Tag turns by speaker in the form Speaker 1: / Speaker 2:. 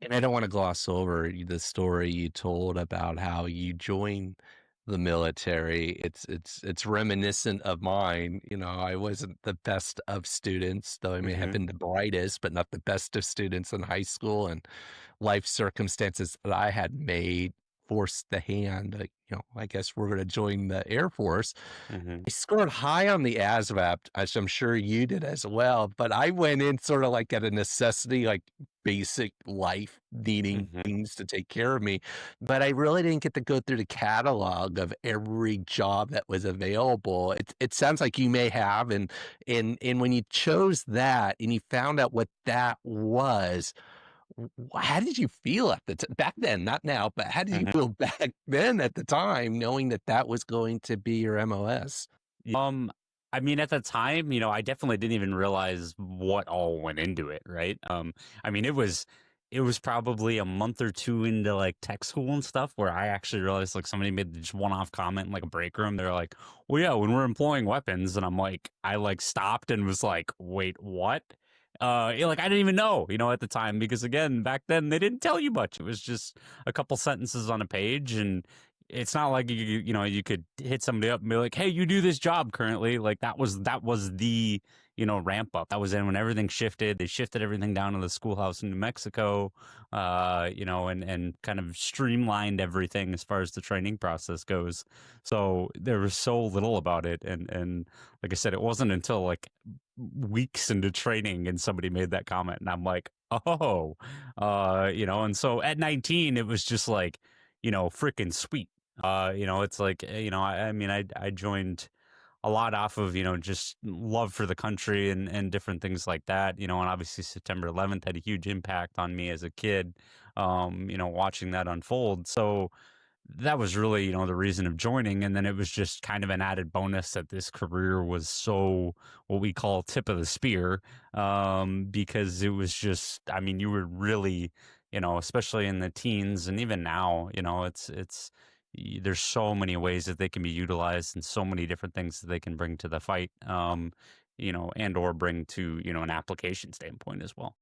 Speaker 1: And I don't want to gloss over the story you told about how you joined the military. It's reminiscent of mine. You know, I wasn't the best of students, though I may have
Speaker 2: Mhm,
Speaker 1: been the brightest, but not the best of students in high school. And life circumstances that I had made forced the hand. I guess we're going to join the Air Force.
Speaker 2: mhm,
Speaker 1: I scored high on the ASVAB, as I'm sure you did as well, but I went in sort of like at a necessity, like basic life needing
Speaker 2: mhm.
Speaker 1: things to take care of me. But I really didn't get to go through the catalog of every job that was available. It sounds like you may have, and when you chose that and you found out what that was, how did you feel at back then? Not now, but how did you
Speaker 2: Mhm.
Speaker 1: feel back then at the time, knowing that that was going to be your MOS?
Speaker 2: Um, I mean, at the time, I definitely didn't even realize what all went into it, right? I mean, it was probably a month or two into like tech school and stuff where I actually realized like somebody made just one-off comment in like a break room. They're like, "Well, yeah, when we're employing weapons," and I like stopped and was like, "Wait, what?" Like I didn't even know, at the time because again, back then they didn't tell you much. It was just a couple sentences on a page and it's not like you could hit somebody up and be like, "Hey, you do this job currently." Like that was the ramp up. That was then when everything shifted. They shifted everything down to the schoolhouse in New Mexico, and kind of streamlined everything as far as the training process goes. So there was so little about it, and like I said, it wasn't until like weeks into training and somebody made that comment, and I'm like, oh, and so at 19, it was just like freaking sweet. It's like, I mean, I joined a lot off of, just love for the country and different things like that, and obviously September 11th had a huge impact on me as a kid, watching that unfold. So that was really, the reason of joining. And then it was just kind of an added bonus that this career was so what we call tip of the spear, because it was just, I mean, you were really, especially in the teens and even now, there's so many ways that they can be utilized and so many different things that they can bring to the fight, and or bring to, an application standpoint as well.